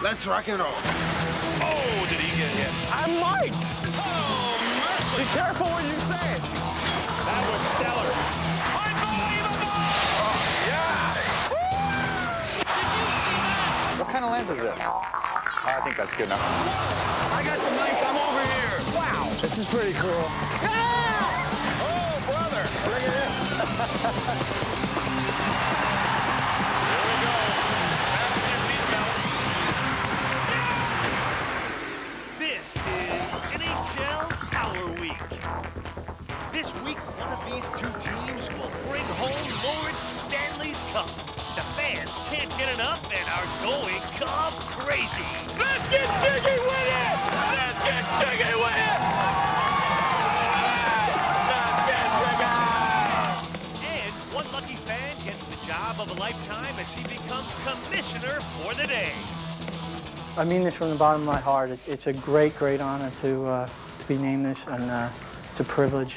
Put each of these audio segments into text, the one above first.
Let's rock and roll. Oh, did he get hit? I might. Oh, mercy. Be careful what you say. That was stellar. Unbelievable! Oh, yeah. Did you see that? What kind of lens is this? I think that's good enough. I got the mic. I'm over here. Wow. This is pretty cool. Oh, brother. Look at this. Here we go. Fasten your seatbelt. This is NHL Power Week. This week, one of these two teams will bring home Lawrence Stanley's Cup. The fans can't get enough and are going Cub crazy. Let's get jiggy with it! Let's get jiggy with it! Let's get jiggy! And one lucky fan gets the job of a lifetime as he becomes commissioner for the day. I mean this from the bottom of my heart. It's a great, great honor to be named this, and it's a privilege.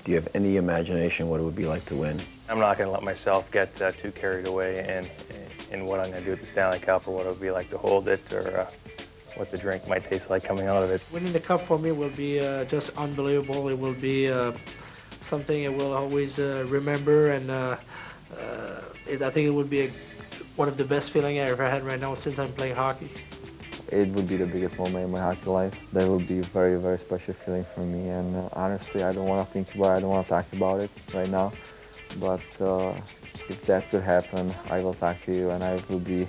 Do you have any imagination what it would be like to win? I'm not going to let myself get too carried away in what I'm going to do with the Stanley Cup, or what it would be like to hold it, or what the drink might taste like coming out of it. Winning the cup for me will be just unbelievable. It will be something I will always remember, and I think it would be one of the best feelings I ever had right now since I'm playing hockey. It would be the biggest moment in my hockey life. That would be a very, very special feeling for me. And honestly, I don't want to think about it. I don't want to talk about it right now. But if that could happen, I will talk to you, and I will be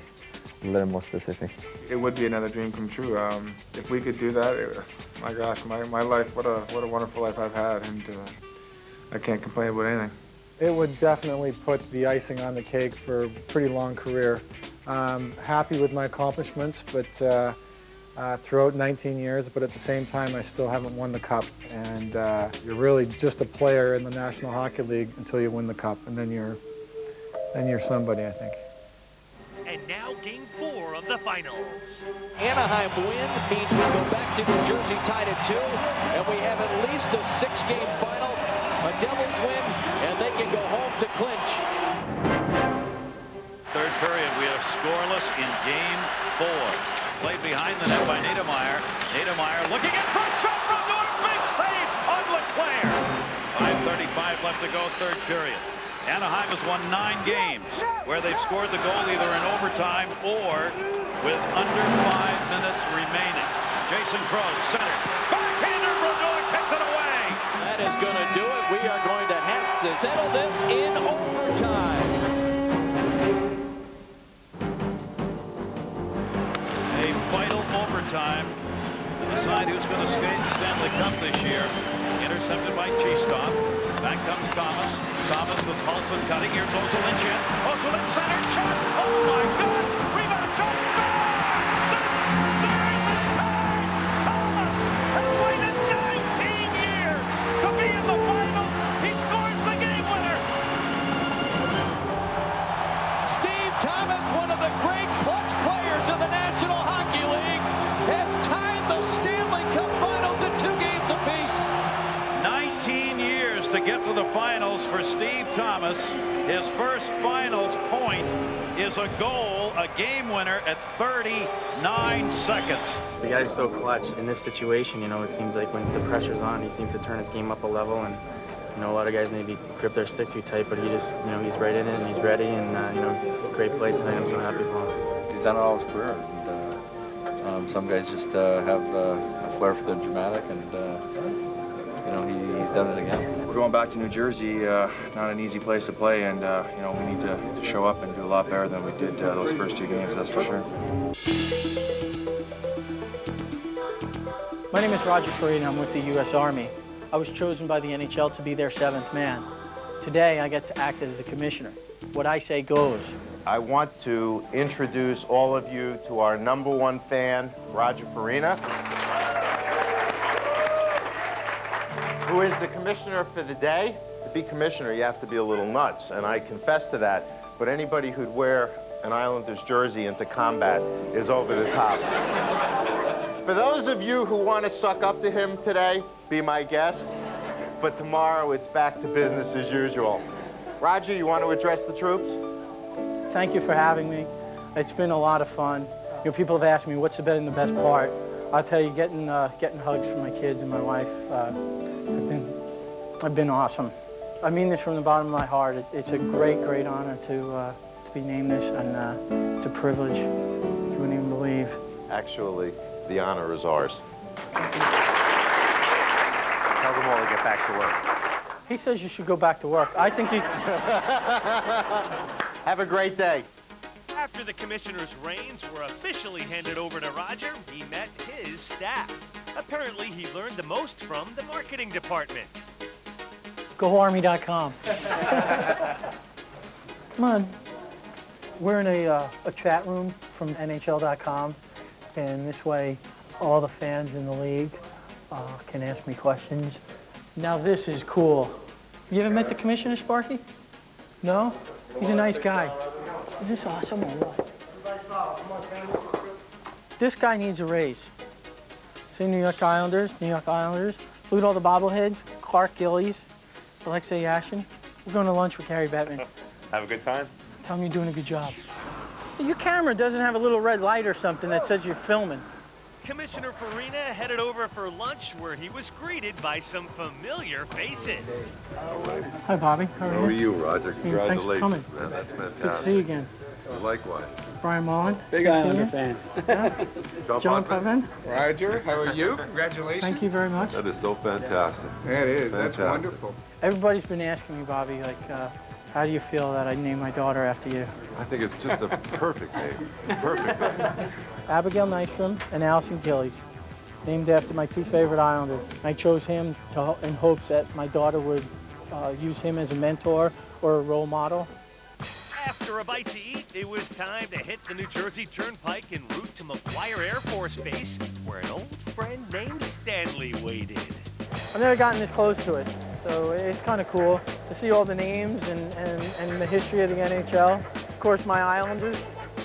a little more specific. It would be another dream come true. If we could do that, my gosh, my life, what a wonderful life I've had, and I can't complain about anything. It would definitely put the icing on the cake for a pretty long career. Happy with my accomplishments, but throughout 19 years, but at the same time, I still haven't won the cup. And you're really just a player in the National Hockey League until you win the cup, and then you're somebody, I think. And now Game 4 of the finals. Anaheim win means we go back to New Jersey tied at 2, and we have at least a 6-game final. A Devils win, and they can go home to clinch. Third period, we are scoreless in Game 4. Played behind the net by Niedermeyer. Niedermeyer looking at front, shot from North, big save on LeClaire. 5:35 left to go, third period. Anaheim has won 9 games where they've scored the goal either in overtime or with under 5 minutes remaining. Jason Crow, center. Backhander from North, kicked it away. That is going to do it. We are going to have to settle this in overtime. A vital overtime to decide who's going to skate the Stanley Cup this year. Intercepted by Cheestop. Back comes Thomas. Thomas with Paulson cutting. Here's Ozolinch. Ozolinch center shot. Oh my God! Rebound shot. This series is tied. Thomas has waited 19 years to be in the final. He scores the game winner. Steve Thomas, one of the great clutch players of the National Hockey League, has tied the Stanley Cup Finals at 2 games apiece. 19 years to get to the finals for Steve Thomas. His first finals point is a goal, a game winner at 39 seconds. The guy's so clutch in this situation. You know, it seems like when the pressure's on, he seems to turn his game up a level. And you know, a lot of guys maybe grip their stick too tight, but he just, you know, he's right in it and he's ready. And you know, great play tonight. I'm so happy for him. He's done it all his career. And, some guys just have a flair for the dramatic, and you know, he's done it again. We're going back to New Jersey, not an easy place to play, and you know, we need to show up and do a lot better than we did those first 2 games, that's for sure. My name is Roger Farina. I'm with the U.S. Army. I was chosen by the NHL to be their 7th man. Today, I get to act as the commissioner. What I say goes. I want to introduce all of you to our #1 fan, Roger Farina, who is the commissioner for the day. To be commissioner, you have to be a little nuts, and I confess to that, but anybody who'd wear an Islanders jersey into combat is over the top. For those of you who want to suck up to him today, be my guest, but tomorrow it's back to business as usual. Roger, you want to address the troops? Thank you for having me. It's been a lot of fun. You know, people have asked me, what's been the best part? I'll tell you, getting hugs from my kids and my wife have been awesome. I mean this from the bottom of my heart. It's a great, great honor to be named this, and it's a privilege. You wouldn't even believe. Actually, the honor is ours. Tell them all to get back to work. He says you should go back to work. I think you... Have a great day. After the commissioner's reins were officially handed over to Roger, he met his staff. Apparently, he learned the most from the marketing department. GoArmy.com. Come on. We're in a chat room from NHL.com, and this way all the fans in the league can ask me questions. Now this is cool. You ever met the commissioner, Sparky? No? He's a nice guy. Is this awesome or what? This guy needs a raise. See New York Islanders. Look at all the bobbleheads. Clark Gillies, Alexei Yashin. We're going to lunch with Gary Bettman. Have a good time? Tell me you're doing a good job. Your camera doesn't have a little red light or something that says you're filming. Commissioner Farina headed over for lunch, where he was greeted by some familiar faces. Hi, Bobby. How are you? Roger? Congratulations. Thanks for coming. Man, that's fantastic. Good to see you again. Likewise. Brian Mullen. Big Islander fan. John Putman. Roger, how are you? Congratulations. Thank you very much. That is so fantastic. Yeah, it is. Fantastic. That's wonderful. Everybody's been asking me, Bobby, like, how do you feel that I named my daughter after you? I think it's just a perfect name. Perfect name. Abigail Nystrom and Allison Gillies, named after my two favorite Islanders. I chose him in hopes that my daughter would use him as a mentor or a role model. After a bite to eat, it was time to hit the New Jersey Turnpike en route to McGuire Air Force Base, where an old friend named Stanley waited. I've never gotten this close to it, so it's kind of cool to see all the names and the history of the NHL. Of course, my Islanders.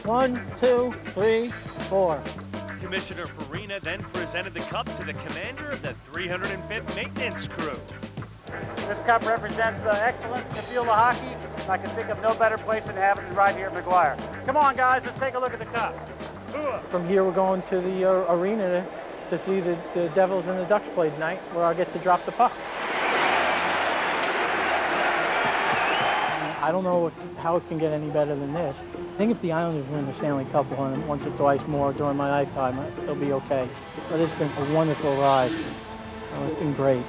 1, 2, 3, 4. Commissioner Farina then presented the cup to the commander of the 305th Maintenance Crew. This cup represents excellence in the field of hockey. I can think of no better place than having it right here at McGuire. Come on, guys, let's take a look at the cup. From here, we're going to the arena to see the Devils and the Ducks play tonight, where I'll get to drop the puck. I don't know how it can get any better than this. I think if the Islanders win the Stanley Cup once or twice more during my lifetime, they'll be okay. But it's been a wonderful ride. It's been great.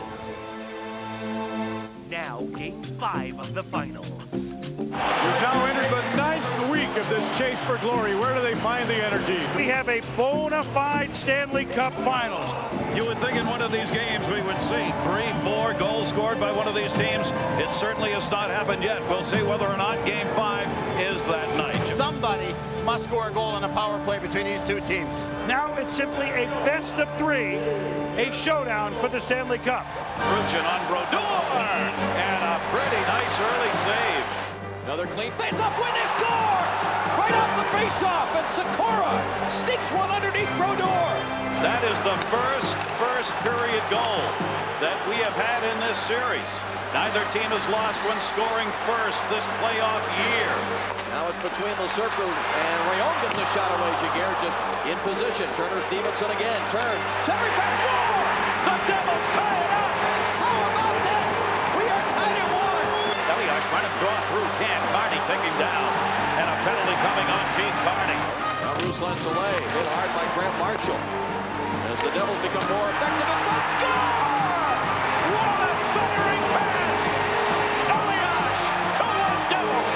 Now, Game 5 of the finals. We've now entered the 9th week of this chase for glory. Where do they find the energy? We have a bona fide Stanley Cup Finals. You would think in one of these games we would see 3, 4 goals scored by one of these teams. It certainly has not happened yet. We'll see whether or not Game 5 is that night. Somebody must score a goal on a power play between these two teams. Now it's simply a best of 3, a showdown for the Stanley Cup. Ruchin on Brodeur, and a pretty nice early save. Another clean face up when they score! Right off the face-off, and Sakura sneaks one underneath Brodeur. That is the first period goal that we have had in this series. Neither team has lost when scoring first this playoff year. Now it's between the circles, and Rayon gets a shot away. Jaguar just in position. Turner Stevenson again. Turn. Centering pass. Score! The Devils tie it up. How about that? We are tied at 1. Elias trying to draw through. Can't. Carney take him down. And a penalty coming on Keith Carney. Now Ruslan Soleil hit hard by Grant Marshall. As the Devils become more effective in front. Score! What a centering pass! Elias! 2-1 Devils!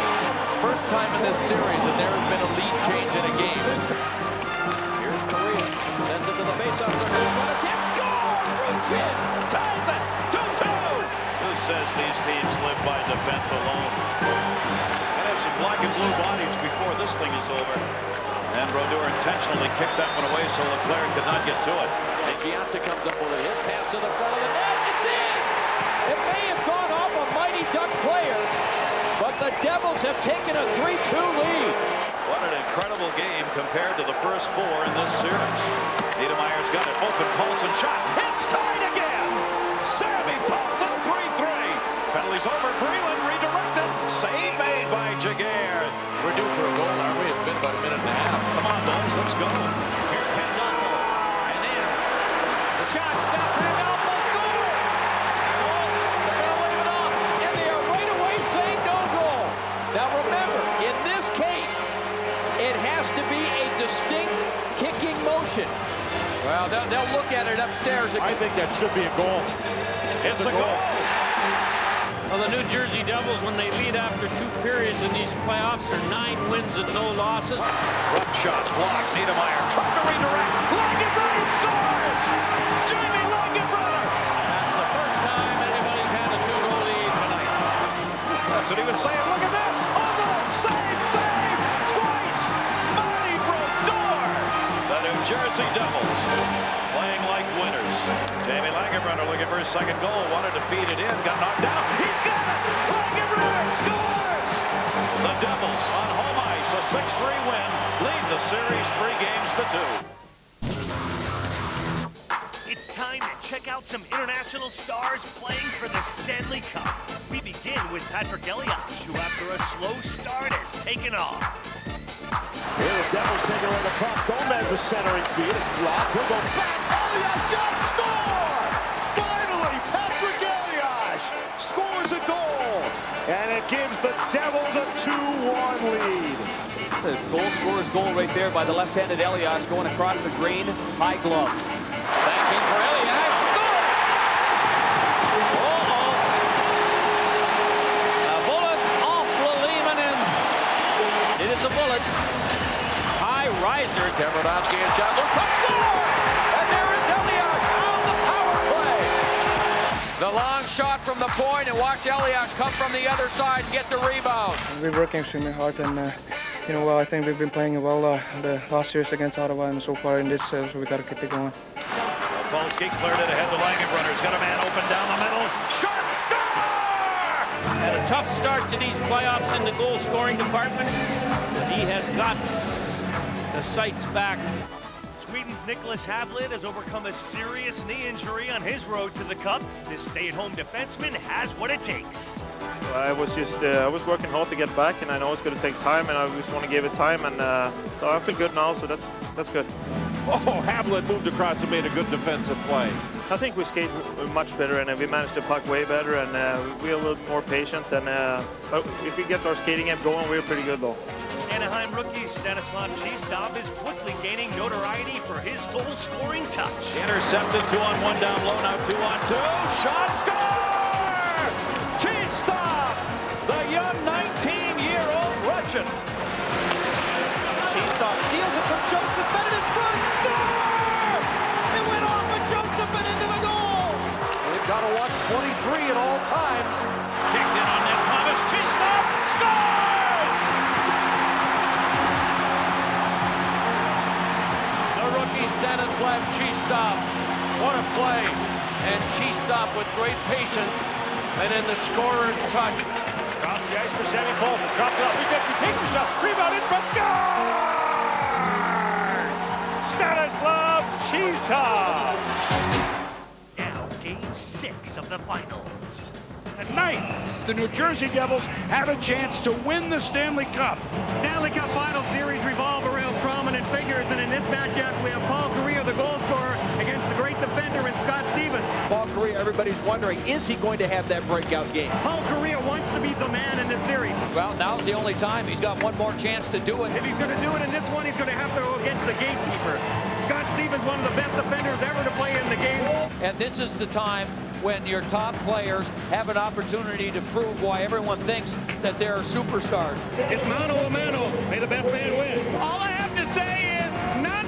First time in this series that there has been a lead change in a game. Here's Korea. Sends it to the faceoff circle. Runner can't score! Ruchin ties it! 2-2! Who says these teams live by defense alone? And have some black and blue bodies before this thing is over. And Brodeur intentionally kicked that one away so Leclerc could not get to it. And Gianta comes up with a hit pass to the front of the net. It's in! It may have gone off a Mighty Duck player, but the Devils have taken a 3-2 lead. What an incredible game compared to the first 4 in this series. Niedermayer's got it. Open Paulson shot. It's tied again! Sammy Paulson 3-3. Penalties over. Breland redirected. Save made by Jaguar. We're due for a goal, aren't we? It's been about a minute and a half. Come on, boys. does. Let's go. Here's Pandolfo. And in. The shot. Stop. Pandolfo score. Oh, they're going to wave it off. And they are right away saying no goal. Now remember, in this case, it has to be a distinct kicking motion. Well, they'll look at it upstairs. I think that should be a goal. It's a goal. Well, the New Jersey Devils, when they lead after 2 periods in these playoffs, are 9 wins and no losses. Rough shots blocked. Niedermeyer trying to redirect. Langenbrunner scores! Jamie Langenbrunner! That's the first time anybody's had a 2-goal lead tonight. That's what he was saying. Look at this! Overall save! Twice! Marty Brodeur! The New Jersey Devils playing like winners. Jamie Langenbrunner looking for his second goal. Wanted to feed it in. Got knocked down. He's got it! Langenbrunner scores! The Devils on home ice. A 6-3 win. Lead the series 3 games to 2. It's time to check out some international stars playing for the Stanley Cup. We begin with Patrick Elias, who after a slow start has taken off. Here the Devils take away the puck. Gomez is centering feed. It's blocked. He'll go back. Elias shot. Score! Finally, Patrick Elias scores a goal. And it gives the Devils a 2-1 lead. It's a goal scorer's goal right there by the left-handed Elias going across the green. High glove. Back in for Elias. Scores! Uh-oh. A bullet off Lehman. It is a bullet. High riser. Kevardowski and Chandler. Score! And there is Elias on the power play. The long shot from the point, and watch Elias come from the other side and get the rebound. We're working extremely hard, and well, I think we've been playing well the last series against Ottawa, and so far in this, so we got to keep it going. Polsky cleared it ahead to Langenbrunner. He's got a man open down the middle. Shot! Score! Had a tough start to these playoffs in the goal-scoring department. He has got the sights back. Sweden's Nicholas Havlid has overcome a serious knee injury on his road to the Cup. This stay-at-home defenseman has what it takes. I was working hard to get back, and I know it's going to take time, and I just want to give it time, and so I feel good now, so that's good. Oh, Havlin moved across and made a good defensive play. I think we skate much better, and we managed the puck way better, and we're a little more patient, and but if we get our skating game going, we're pretty good though. Anaheim rookie Stanislav Chistov is quickly gaining notoriety for his goal-scoring touch. Intercepted, 2-on-1 down low, now 2-on-2. Shot, score! Chistov, the young 19-year-old Russian. Chistov steals it from Joseph Bennett in front. Score! It went off of Joseph and into the goal. They've got to watch 23 at all times. Kicked in on net, Thomas. Chistov scores! The rookie Stanislav Chistov. What a play. And Chistov with great patience. And in the scorer's touch. Across the ice for Sammy Folsom. Dropped it off. He takes a shot. Rebound in front. Score! Stanislav Chistov. Now, Game 6 of the finals. Tonight, the New Jersey Devils have a chance to win the Stanley Cup. Stanley Cup Final Series revolve around prominent figures, and in this matchup, we have Paul Kariya, the goal scorer, against the great defender in Scott Stevens. Paul Kariya, everybody's wondering, is he going to have that breakout game? Paul Kariya wants to be the man in this series. Well, now's the only time. He's got one more chance to do it. If he's going to do it in this one, he's going to have to go against the gatekeeper. Scott Stevens, one of the best defenders ever to play in the game. And this is the time when your top players have an opportunity to prove why everyone thinks that they're superstars. It's mano a mano. May the best man win. All I have to say is, nah.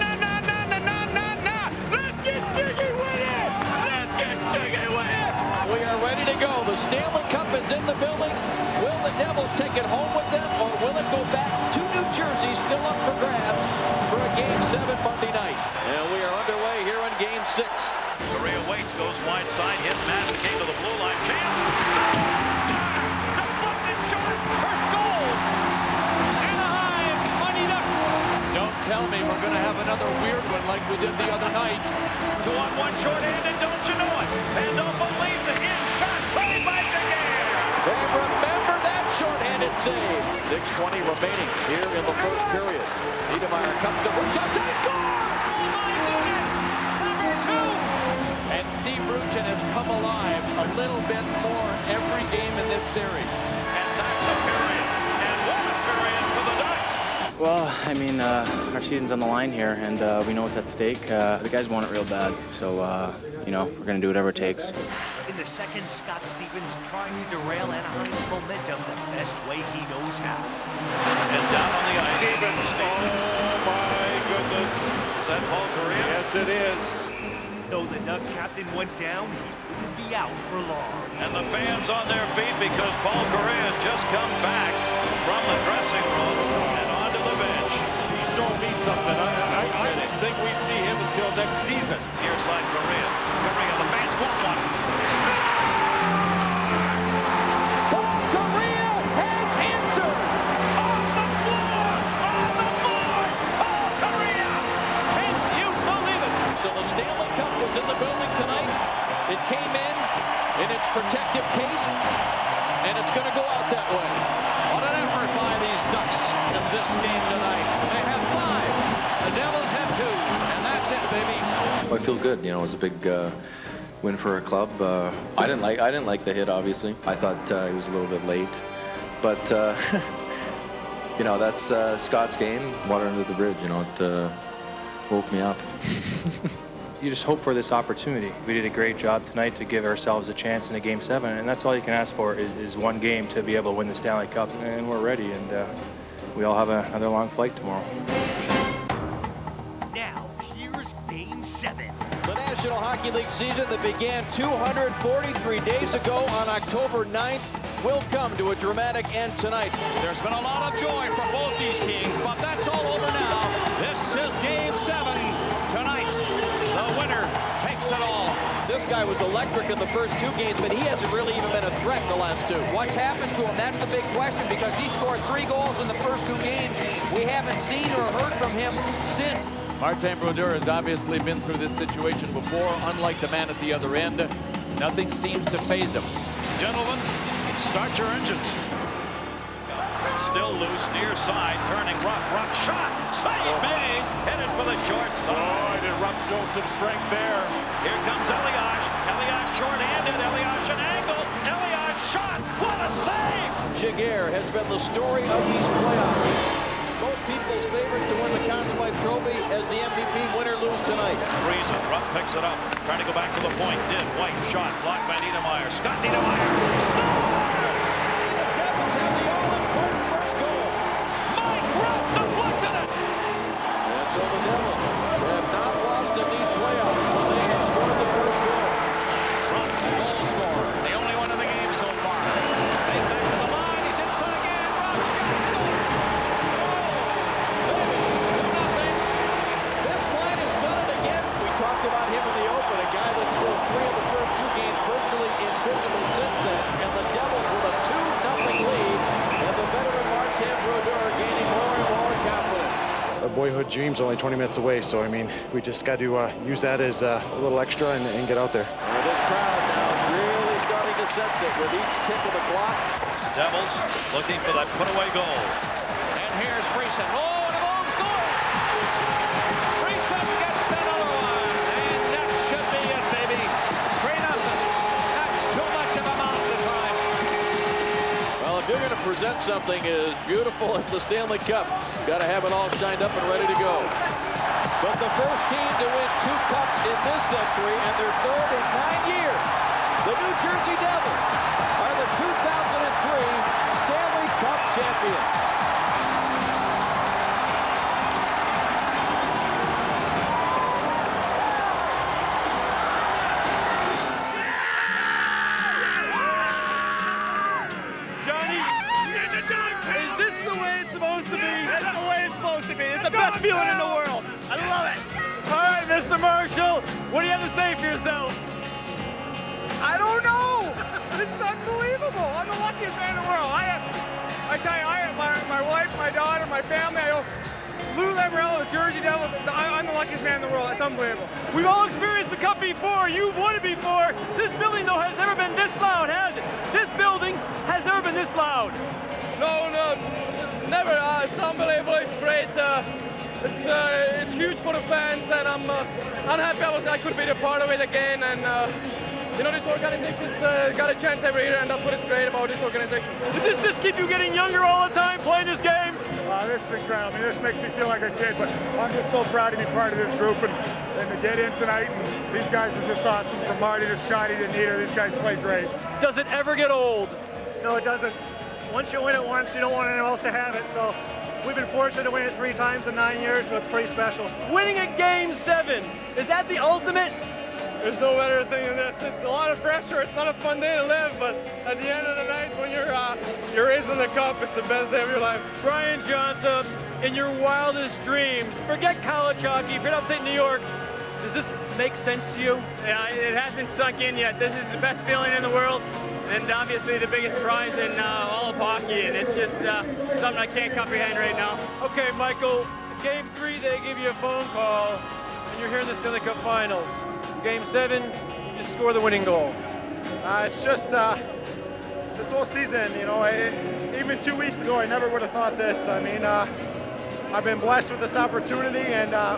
Let's get jiggy with it. Let's get jiggy with it. We are ready to go. The Stanley Cup is in the building. Will the Devils take it home with them, or will it go back to New Jersey, still up for grabs, for a Game 7 Monday night? And we are underway here in Game 6. Kariya waits, goes wide side, hit Madden, came to the blue line, chance, score! Deflected short, first goal! Anaheim, Mighty Ducks! Don't tell me we're going to have another weird one like we did the other night. 2-on-1 short-handed, don't you know it? Pandolfo leaves it in, shot, saved by Jaguar! And remember that short-handed save. 6:20 remaining here in the first period. Niedermeyer comes to little bit more every game in this series. And that's a period. And what a period for the Ducks. Well, I mean, our season's on the line here, and we know what's at stake. The guys want it real bad, so, you know, we're going to do whatever it takes. In the second, Scott Stevens trying to derail Anaheim's momentum the best way he knows how. And down on the ice. Stevens. Oh, my goodness. Is that Paul Correa? Yes, it is. Though the Duck captain went down, he wouldn't be out for long. And the fans on their feet because Paul Correa has just come back from the dressing room and onto the bench. He's showing me something. I didn't think we'd see him until next season. Near side Correa. Correa, the fans want one. Paul Correa has answered. On the floor! On the board! Paul Correa! Can you believe it? So the Stanley Cup was in the building tonight. It came in its protective case, and it's going to go out that way. What an effort by these Ducks in this game tonight. They have 5. The Devils have 2, and that's it, baby. I feel good. You know, it was a big win for our club. I didn't like the hit, obviously. I thought he was a little bit late, but you know, that's Scott's game. Water under the bridge. You know, it woke me up. You just hope for this opportunity. We did a great job tonight to give ourselves a chance in a Game 7, and that's all you can ask for is one game to be able to win the Stanley Cup, and we're ready, and we all have another long flight tomorrow. Now, here's Game 7. The National Hockey League season that began 243 days ago on October 9th will come to a dramatic end tonight. There's been a lot of joy for both these teams, but that's all over now. This is Game 7 tonight. The winner takes it all. This guy was electric in the first 2 games, but he hasn't really even been a threat the last 2. What's happened to him? That's the big question, because he scored 3 goals in the first 2 games. We haven't seen or heard from him since. Martin Brodeur has obviously been through this situation before. Unlike the man at the other end, nothing seems to faze him. Gentlemen, start your engines. Still loose, near side, turning Rupp shot, save made, headed for the short side. Oh, did Rupp show some strength there? Here comes Elias short-handed, Elias an angle, Elias shot, what a save! Giguère has been the story of these playoffs. Most people's favorite to win the Conn Smythe Trophy as the MVP, win or lose tonight. Friesen, Rupp picks it up, trying to go back to the point, did, White shot, blocked by Niedermayer, Scott Niedermayer, scores! The Devils have the all-important first goal. Mike Rupp deflected it! And so the Devils have not lost in these playoffs when they have scored the first goal. Rupp, goal scorer, the only one in the game so far. Right back to the line, he's in front again, Rupp shot, score! This line has done it again. We talked about him in the open, a guy that scored 3 of the first 2 games, virtually invisible since then, and the Devils with a 2-0 lead, and the veteran Martin Brodeur gaining more and more confidence. Our boyhood dream's only 20 minutes away, so I mean, we just got to use that as a little extra and get out there. And this crowd now really starting to sense it with each tick of the clock. Devils looking for that put-away goal. And here's Friesen. Oh, and Evones scores! Friesen gets another one, and that should be it, baby. 3-0. That's too much of a mountain to climb. Well, if you're going to present something as beautiful as the Stanley Cup, you've got to have it all shined up and ready to go. But the first team to win 2 cups in this century, and their 3rd in 9 years, the New Jersey Devils are the 2003 Stanley Cup champions. Johnny, is this the way it's supposed to be? That's the way it's supposed to be. It's the best feeling in the world. I love it. All right, Mr. Marshall, what do you have to say for yourself? I don't know. This is unbelievable. I'm the luckiest man in the world. I tell you, my wife, my daughter, my family, Lou Lamoriello, the Jersey Devils, I'm the luckiest man in the world. It's unbelievable. We've all experienced the Cup before. You've won it before. This building, though, has never been this loud, has it? This building has never been this loud. No, never. It's unbelievable. It's great. It's huge for the fans, and I'm happy I could be a part of it again. And You know, this organization's got a chance every year, and that's what is great about this organization. Does this just keep you getting younger all the time playing this game? This is incredible. I mean, this makes me feel like a kid, but I'm just so proud to be part of this group and to get in tonight. And these guys are just awesome. From Marty to Scotty to Nita, these guys play great. Does it ever get old? No, it doesn't. Once you win it once, you don't want anyone else to have it. So we've been fortunate to win it 3 times in 9 years, so it's pretty special. Winning a Game 7, is that the ultimate? There's no better thing than this. It's a lot of pressure. It's not a fun day to live, but at the end of the night, when you're raising the cup, it's the best day of your life. Brian Johnson, in your wildest dreams, forget college hockey, forget upstate New York. Does this make sense to you? Yeah, it hasn't sunk in yet. This is the best feeling in the world, and obviously the biggest prize in all of hockey, and it's just something I can't comprehend right now. Okay, Michael, Game 3, they give you a phone call, and you're here in the Stanley Cup Finals. Game 7, you score the winning goal. It's just this whole season, you know, even 2 weeks ago, I never would have thought this. I mean, I've been blessed with this opportunity, and I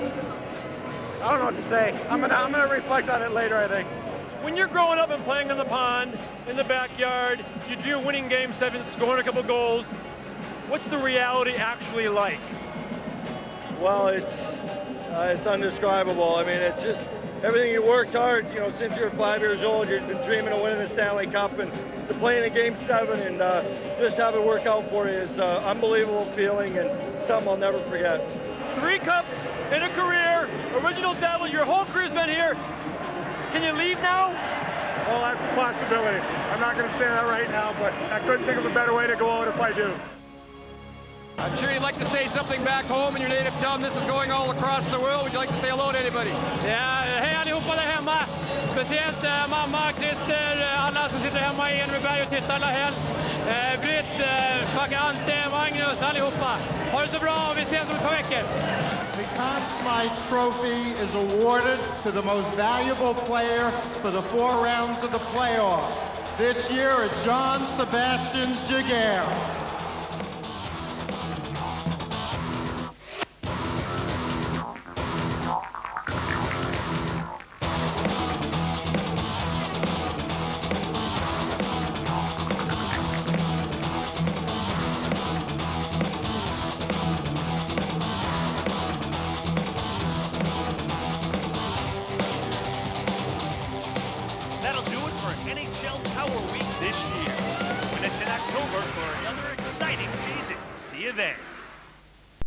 don't know what to say. I'm gonna reflect on it later, I think. When you're growing up and playing on the pond, in the backyard, you drew winning Game 7, scoring a couple goals. What's the reality actually like? Well, it's undescribable. I mean, it's just everything you worked hard, you know, since you're 5 years old, you've been dreaming of winning the Stanley Cup, and to play in a Game 7 and just have it work out for you is an unbelievable feeling and something I'll never forget. 3 cups in a career, original Devils, your whole career's been here. Can you leave now? Well, that's a possibility. I'm not going to say that right now, but I couldn't think of a better way to go out if I do. I'm sure you'd like to say something back home in your native town. This is going all across the world. Would you like to say hello to anybody? Ja, hej allihopa där hemma. Speciellt mamma, Christer, alla som sitter hemma i Ennebyberg och tittar alla helg. Britt, Ante, Magnus, allihopa. Ha det så bra, vi ses om ett par veckor. The Conn Smythe Trophy is awarded to the most valuable player for the 4 rounds of the playoffs. This year, it's Jean-Sébastien Giguère.